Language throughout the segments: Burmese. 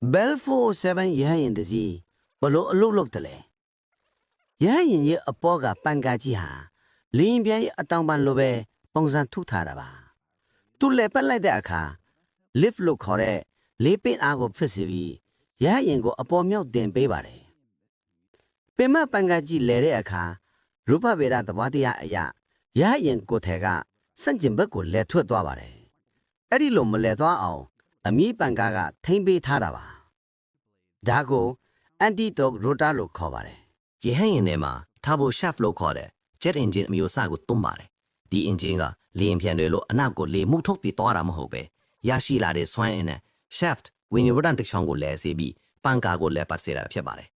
Belfort 7ရဟရင်တစီဘလို့အလုတ်လုတ်တယ်လေရဟရင်ရဲ့အပေါ်ကပန်ကာကြီးဟာလင်းပြဲအတောင်ပန်လိုပဲပုံစံထုထားတာပါသူ့လည်းပတ်လိုက်တဲ့အခါ lift လို့ခေါ်တဲ့လေးပင်အားကိုဖြစ်စီပြီးရဟရင်ကိုအပေါ်မြောက်တင်ပေးပါတယ်ပင်မပန်ကာကြီးလဲတဲ့အခါရူပဗေဒသဘောတရားအရာရဟရင်ကိုထဲကစန့်ကျင်ဘက်ကိုလဲထွက်သွားပါတယ်အဲ့ဒီလိုမလဲသွားအောင်အမီးပန်ကာကထိမ့်ပေးထားတာပါဒါကို anti-torque rotor လို့ခေါ်ပါတယ် ရဟန်းရင်ထဲမှာထားဖို့ shaft လို့ခေါ်တဲ့ jet engine အမျိုးအစားကိုသုံးပါတယ်ဒီ engine ကလေယာဉ်ပြန်တွေလို့အနောက်ကိုလေမှုထုတ်ပြီးသွားတာမဟုတ်ပဲရရှိလာတဲ့စွမ်းအင်နဲ့ shaft ဝိညာဉ်ဝတ္တတစ်ချောင်းကိုလဲစေပြီးပန်ကာကိုလဲပတ်စေတာဖြစ်ပါတယ်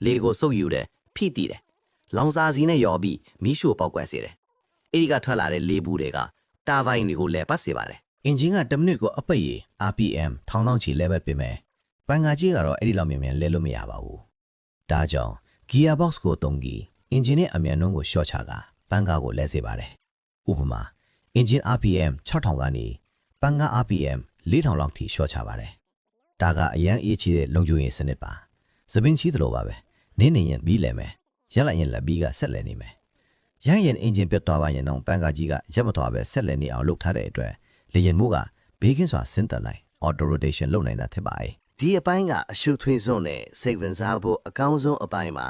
လေကိုစုပ်ယူတဲ့ဖိတီးတယ်လောင်စာစီနဲ့ရော်ပြီးမီးရှို့ပေါက်ကွဲစေတယ်အဲ့ဒီကထွက်လာတဲ့လေဘူးတွေကတာဘိုင်တွေကိုလဲပတ်စေပါတယ် အင်ဂျင်က10မိနစ်ကိုအပိတ်ရေ RPM 1000ချီ level ပြင်မယ်ပန်ကာကြီးကတော့အဲ့ဒီလောက်မြန်မြန်လဲလို့မရပါဘူးဒါကြောင့် gearbox ကိုတုံးပြီးအင်ဂျင်ရဲ့အမြန်နှုန်းကိုရှော့ချကပန်ကာကိုလဲစေပါတယ်ဥပမာအင်ဂျင် RPM 6000ကနေပန်ကာ RPM 4000လောက်ထိရှော့ချပါတယ်ဒါကအရန်အေးချီတဲ့လုံခြုံရေးစနစ်ပါသပင်းချီသလိုပါပဲနင်းနေရင်ပြီးလဲမယ်ရက်လိုက်ရင်လက်ပြီးကဆက်လဲနေမယ်ရန်ရင်အင်ဂျင်ပြတ်သွားပါရင်တော့ပန်ကာကြီးကရက်မသွားပဲဆက်လဲနေအောင်လုပ်ထားတဲ့အတွက်လေယာဉ်မှုကဘေးကင်းစွာဆင်းသက်လိုက် auto rotation လုပ်နိုင်တာဖြစ်ပါတယ် ဒီအပိုင်းကအရှုထွေးဆုံးနဲ့စိတ်ဝင်စားဖို့အကောင်းဆုံးအပိုင်းမှာ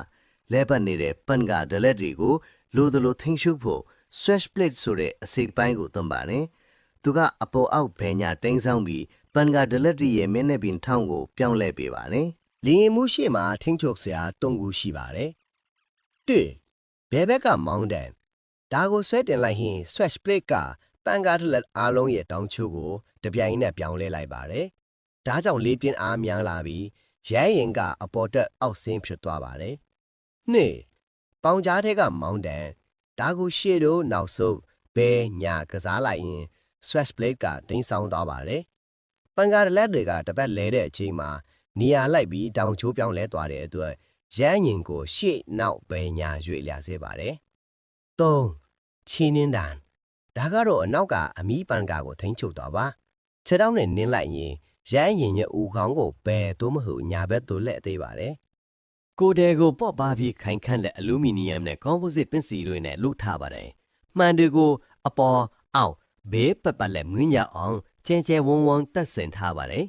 လဲပတ်နေတဲ့ပန်ကာဒလက်တွေကိုလိုသလိုထိန်းချုပ်ဖို့ switch plate ဆိုတဲ့အစိပ်ပိုင်းကိုသုံးပါတယ်သူကအပေါ်အောက်ဘယ်ညာတင်းဆောင်ပြီးပန်ကာဒလက်တွေရဲ့မျက်နှာပြင်ထောင်ကိုပြောင်းလဲပေးပါတယ် လင်းမှုရှိမှာထင်းချုပ်စရာတုံးကူရှိပါတယ်။တစ်ဘဲဘက်ကမောင်းတန်ဒါကိုဆွဲတင်လိုက်ရင် switch plate ကပန်ကားတစ်လက်အားလုံးရဲ့တောင်းချိုးကိုတပြိုင်နက်ပြောင်းလဲလိုက်ပါတယ်။ဒါကြောင့်လေးပြင်းအားများလာပြီးရဲရင်ကအပေါ်တက်အောက်ဆင်းဖြစ်သွားပါတယ်။နှစ်ပေါင်ကြားထဲကမောင်းတန်ဒါကိုရှေ့တို့နောက်ဆုပ်ဘဲညာကစားလိုက်ရင် switch plate ကတင်းဆောင်သွားပါတယ်။ပန်ကားတစ်လက်တွေကတစ်ပတ်လဲတဲ့အချိန်မှာနေရာလိုက်ပြီးတောင်ချိုးပြောင်းလဲသွားတဲ့အတွက်ရမ်းရင်ကိုရှေ့နောက်ပဲညာရွေ့လျာစေပါတယ်။၃ချီနင်းတန်ဒါကတော့အနောက်ကအမီးပန်ကာကိုထိန်းချုပ်သွားပါ။ခြေထောက်နဲ့နင်းလိုက်ရင်ရမ်းရင်ရဲ့ဦးခေါင်းကိုဘယ်သို့မဟုတ်ညာဘက်သို့လှည့်သေးပါတယ် ကိုတဲကိုပော့ပါပြီးခိုင်ခန့်တဲ့အလူမီနီယမ်နဲ့ composite ပင်စီတွေနဲ့လုပ်ထားပါတယ်။မှန်တွေကိုအပေါ်အောက်ဘေးပတ်ပတ်လက်မွင်းရအောင်ကျဲကျဲဝန်းဝန်းတက်ဆင်ထားပါတယ်